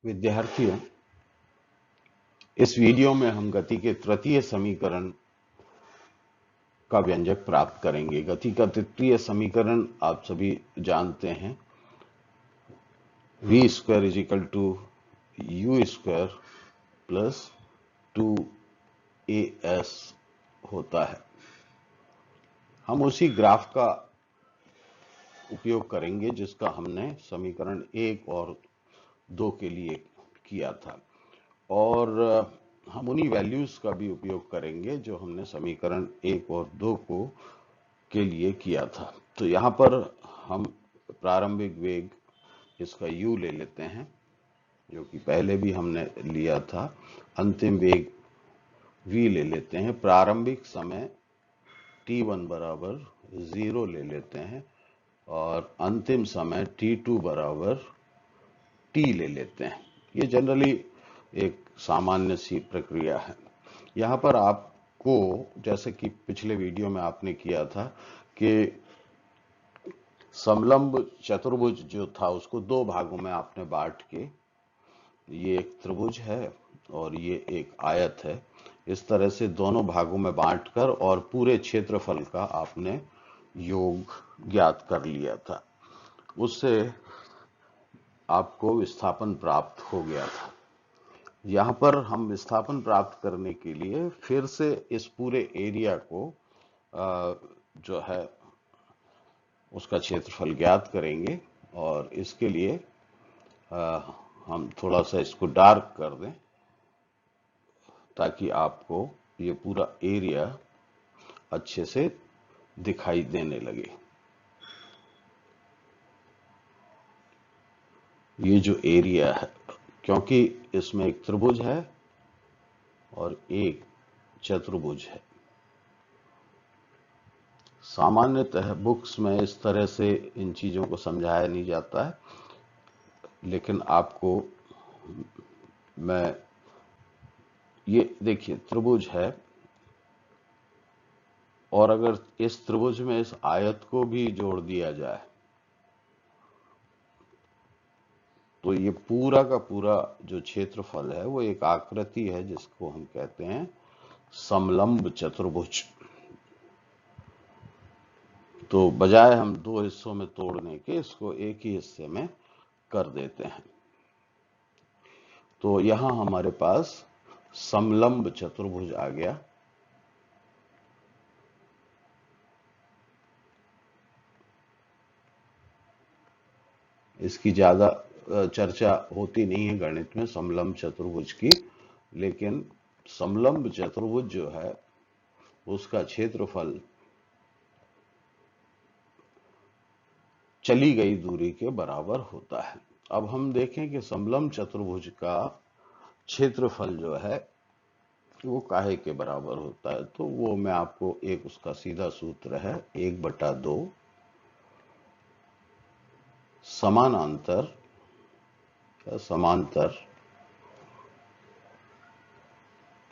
विद्यार्थियों, इस वीडियो में हम गति के तृतीय समीकरण का व्यंजक प्राप्त करेंगे। गति का तृतीय समीकरण आप सभी जानते हैं, v square is equal to U square plus 2as होता है। हम उसी ग्राफ का उपयोग करेंगे जिसका हमने समीकरण 1 और 2 के लिए किया था, और हम उन्हीं वैल्यूज का भी उपयोग करेंगे जो हमने समीकरण 1 और 2 को के लिए किया था। तो यहाँ पर हम प्रारंभिक वेग इसका u ले लेते हैं, जो कि पहले भी हमने लिया था। अंतिम वेग v ले लेते हैं। प्रारंभिक समय t1 बराबर 0 ले लेते हैं और अंतिम समय t2 बराबर t ले लेते हैं। ये जनरली एक सामान्य सी प्रक्रिया है। यहाँ पर आपको, जैसे कि पिछले वीडियो में आपने किया था, कि समलंब चतुर्भुज जो था उसको दो भागों में आपने बांट के, ये एक त्रिभुज है और ये एक आयत है, इस तरह से दोनों भागों में बांटकर और पूरे क्षेत्रफल का आपने योग ज्ञात कर लिया था। उससे आपको विस्थापन प्राप्त हो गया था। यहाँ पर हम विस्थापन प्राप्त करने के लिए फिर से इस पूरे एरिया को जो है उसका क्षेत्रफल ज्ञात करेंगे, और इसके लिए हम थोड़ा सा इसको डार्क कर दें ताकि आपको ये पूरा एरिया अच्छे से दिखाई देने लगे। ये जो एरिया है, क्योंकि इसमें एक त्रिभुज है और एक चतुर्भुज है। सामान्यतः बुक्स में इस तरह से इन चीजों को समझाया नहीं जाता है, लेकिन आपको मैं, ये देखिए त्रिभुज है, और अगर इस त्रिभुज में इस आयत को भी जोड़ दिया जाए तो ये पूरा का पूरा जो क्षेत्रफल है वो एक आकृति है जिसको हम कहते हैं समलंब चतुर्भुज। तो बजाय हम दो हिस्सों में तोड़ने के इसको एक ही हिस्से में कर देते हैं। तो यहां हमारे पास समलंब चतुर्भुज आ गया। इसकी ज्यादा चर्चा होती नहीं है गणित में समलंब चतुर्भुज की, लेकिन समलंब चतुर्भुज जो है उसका क्षेत्रफल चली गई दूरी के बराबर होता है। अब हम देखें कि समलंब चतुर्भुज का क्षेत्रफल जो है वो काहे के बराबर होता है। तो वो मैं आपको, एक उसका सीधा सूत्र है 1/2 समानांतर या समांतर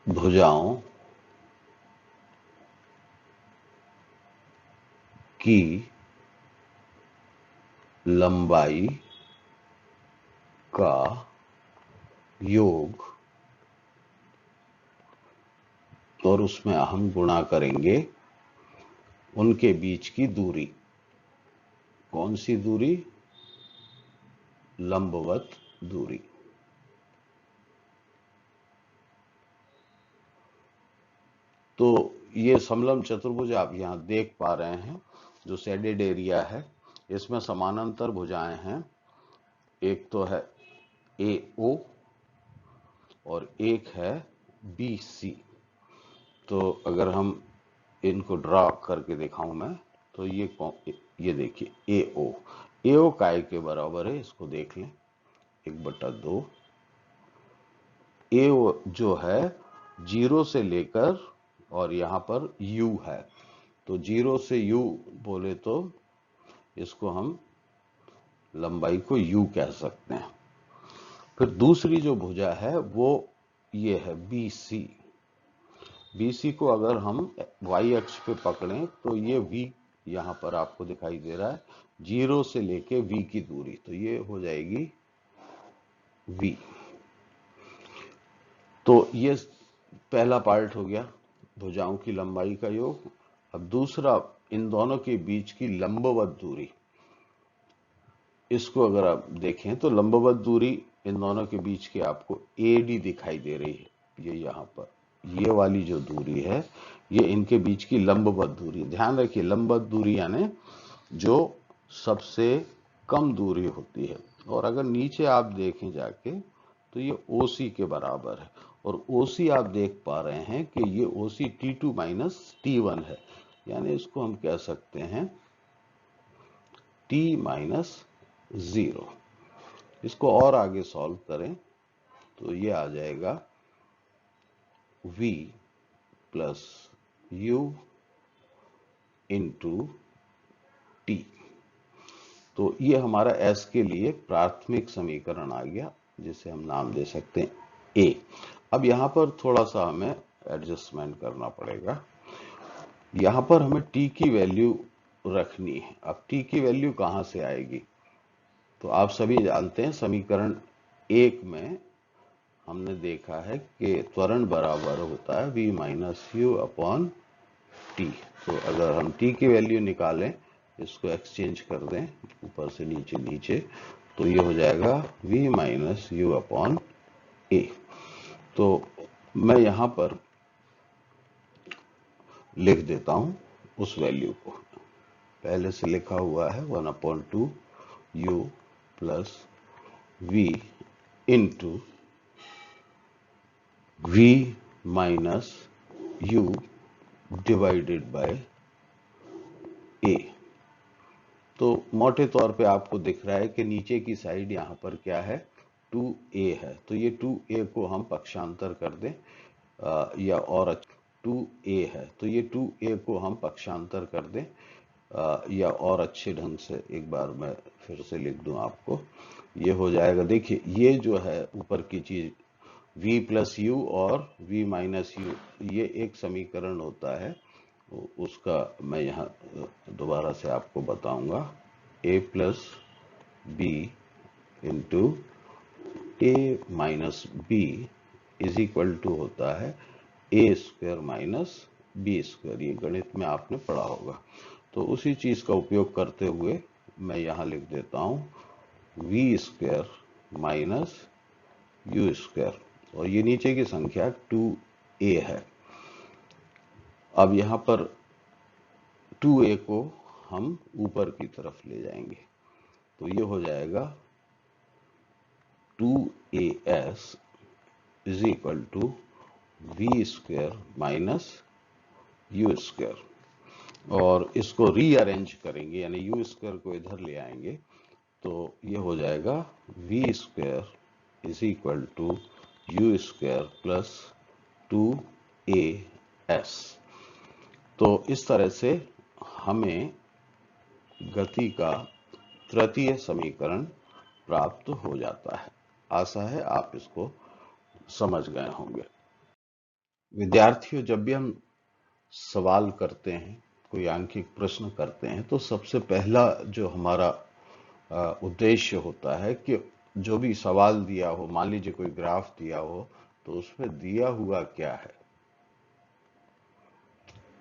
भुजाओं की लंबाई का योग, और उसमें हम गुणा करेंगे उनके बीच की दूरी। कौन सी दूरी? लंबवत दूरी। तो ये समलंब चतुर्भुज आप यहां देख पा रहे हैं, जो शेडेड एरिया है, इसमें समानांतर भुजाएं हैं। एक तो है AO और एक है BC। तो अगर हम इनको ड्रा करके दिखाऊं मैं, तो ये देखिए AO काय के बराबर है, इसको देख लें 1/2। AO जो है 0 से लेकर, और यहां पर U है, तो 0 से U बोले तो इसको हम लंबाई को U कह सकते हैं। फिर दूसरी जो भुजा है वो ये है BC। BC को अगर हम y अक्ष पे पकड़ें तो ये V यहां पर आपको दिखाई दे रहा है, 0 से लेके V की दूरी, तो ये हो जाएगी V। तो ये पहला पार्ट हो गया, भुजाओं की लंबाई का योग। अब दूसरा, इन दोनों के बीच की लंबवत दूरी। इसको अगर आप देखें तो लंबवत दूरी इन दोनों के बीच की आपको AD दिखाई दे रही है। ये यहां पर ये वाली जो दूरी है, ये इनके बीच की लंबवत दूरी। ध्यान रखिए, लंबवत दूरी यानी जो सबसे कम दूरी होती है। और अगर नीचे आप देखें जाके तो ये OC के बराबर है। और OC आप देख पा रहे हैं कि ये OC T2 माइनस T1 है, यानी इसको हम कह सकते हैं T माइनस 0। इसको और आगे सॉल्व करें तो ये आ जाएगा V plus U into T। तो ये हमारा S के लिए प्राथमिक समीकरण आ गया, जिसे हम नाम दे सकते हैं A। अब यहां पर थोड़ा सा हमें एडजस्टमेंट करना पड़ेगा। यहां पर हमें T की वैल्यू रखनी है। अब T की वैल्यू कहां से आएगी? तो आप सभी जानते हैं समीकरण 1 में हमने देखा है कि त्वरण बराबर होता है V minus you upon T। तो अगर हम T की वैल्यू निकालें, इसको एक्सचेंज कर दें ऊपर से नीचे नीचे, तो ये हो जाएगा V minus you upon A। तो मैं यहां पर लिख देता हूं उस वैल्यू को। पहले से लिखा हुआ है 1/2 U plus V into V minus U divided by A। तो मोटे तौर पे आपको दिख रहा है कि नीचे की साइड यहां पर क्या है, 2A है। तो ये 2A को हम पक्षांतर कर दें, या और 2A है तो ये 2A को हम पक्षांतर कर दें, या और अच्छे ढंग से एक बार मैं फिर से लिख दूं आपको। ये हो जाएगा, देखिए ये जो है ऊपर की चीज V प्लस यू और V माइनस यू, ये एक समीकरण होता है। उसका मैं यहाँ दोबारा से आपको बताऊंगा। A plus B into A minus B is equal to होता है A square minus B square. ये गणित में आपने पढ़ा होगा। तो उसी चीज का उपयोग करते हुए मैं यहां लिख देता हूं V square minus U square, और ये नीचे की संख्या 2A है। अब यहां पर 2A को हम ऊपर की तरफ ले जाएंगे, तो ये हो जाएगा 2AS is equal to V square minus U square. और इसको रीअरेंज करेंगे, यानी यू स्क्वायर को इधर ले आएंगे, तो ये हो जाएगा V square is equal to U square plus 2AS। तो इस तरह से हमें गति का तृतीय समीकरण प्राप्त हो जाता है। आशा है आप इसको समझ गए होंगे। विद्यार्थियों, जब भी हम सवाल करते हैं, कोई आंकिक प्रश्न करते हैं, तो सबसे पहला जो हमारा उद्देश्य होता है कि जो भी सवाल दिया हो, मान लीजिए कोई ग्राफ दिया हो, तो उसमें दिया हुआ क्या है।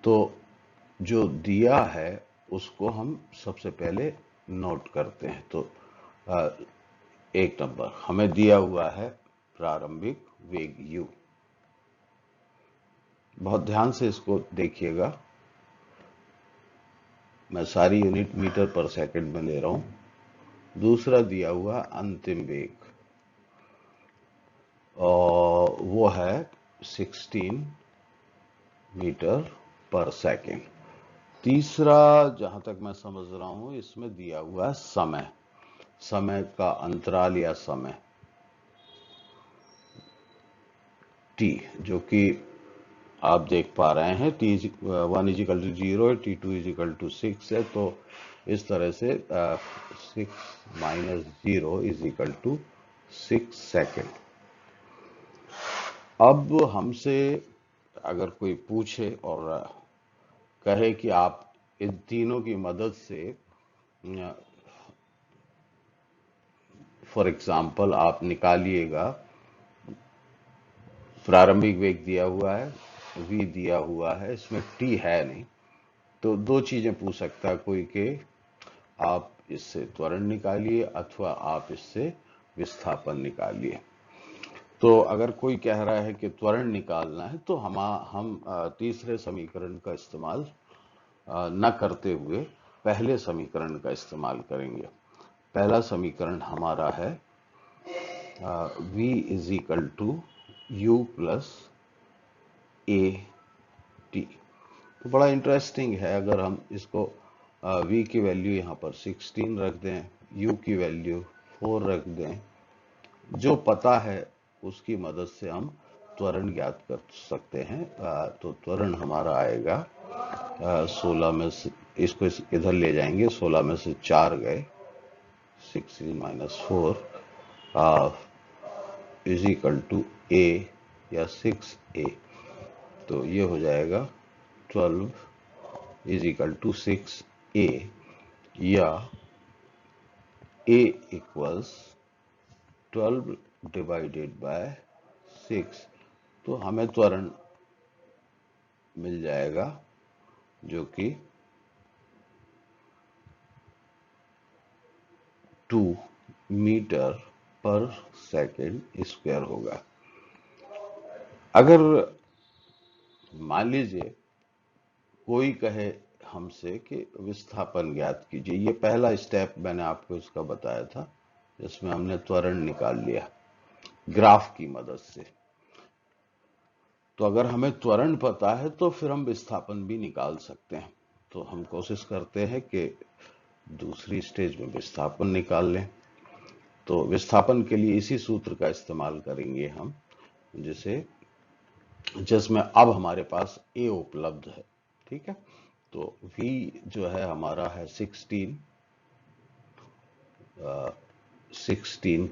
तो जो दिया है उसको हम सबसे पहले नोट करते हैं। तो अ, एक नंबर हमें दिया हुआ है प्रारंभिक वेग u। बहुत ध्यान से इसको देखिएगा, मैं सारी यूनिट मीटर पर सेकंड में ले रहा हूं। दूसरा दिया हुआ अंतिम वेग, और वो है 16 मीटर पर सेकंड। तीसरा, जहां तक मैं समझ रहा हूं, इसमें दिया हुआ है समय, समय का अंतराल या समय t, जो कि आप देख पा रहे हैं T1 इज इक्वल टू 0 है, T2 इज इक्वल टू 6 है। तो इस तरह से 6 minus 0 is equal to 6 second. अब हमसे अगर कोई पूछे और कहे कि आप इन तीनों की मदद से, फॉर एग्जाम्पल आप निकालिएगा प्रारंभिक वेग दिया हुआ है, v दिया हुआ है, इसमें t है नहीं, तो दो चीजें पूछ सकता है कोई के आप इससे त्वरण निकालिए अथवा आप इससे विस्थापन निकालिए। तो अगर कोई कह रहा है कि त्वरण निकालना है तो हम तीसरे समीकरण का इस्तेमाल न करते हुए पहले समीकरण का इस्तेमाल करेंगे। पहला समीकरण हमारा है v is equal to U plus A T. तो बड़ा इंटरेस्टिंग है, अगर हम इसको v की वैल्यू यहाँ पर 16 रख दें, u की वैल्यू 4 रख दें, जो पता है उसकी मदद से हम त्वरण ज्ञात कर सकते हैं। तो त्वरण हमारा आएगा 16 में से, इसको इधर ले जाएंगे, 16 में से 4 गए, 16 minus 4 is equal to a या 6a। तो ये हो जाएगा 12 इज इक्वल टू 6a, या a इक्वल्स 12 डिवाइडेड बाय 6। तो हमें त्वरण मिल जाएगा जो कि 2 मीटर पर सेकेंड स्क्वायर होगा। अगर मान लीजिए कोई कहे हमसे कि विस्थापन ज्ञात कीजिए, ये पहला स्टेप मैंने आपको इसका बताया था, जिसमें हमने त्वरण निकाल लिया ग्राफ की मदद से। तो अगर हमें त्वरण पता है तो फिर हम विस्थापन भी निकाल सकते हैं। तो हम कोशिश करते हैं कि दूसरी स्टेज में विस्थापन निकाल लें। तो विस्थापन के लिए इसी सूत्र का इस्तेमाल करेंगे हम, जिसमें अब हमारे पास A उपलब्ध है। ठीक है, तो V जो है हमारा है 16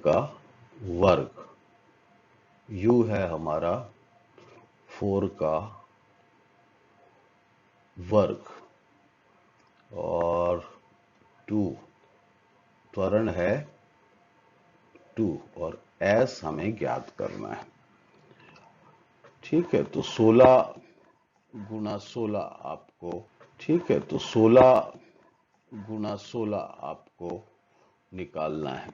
का वर्ग, U है हमारा 4 का वर्ग, और 2 त्वरण है 2, और S हमें ज्ञात करना है। ठीक है, तो 16 गुना 16 आपको, तो 16 गुना 16 आपको निकालना है।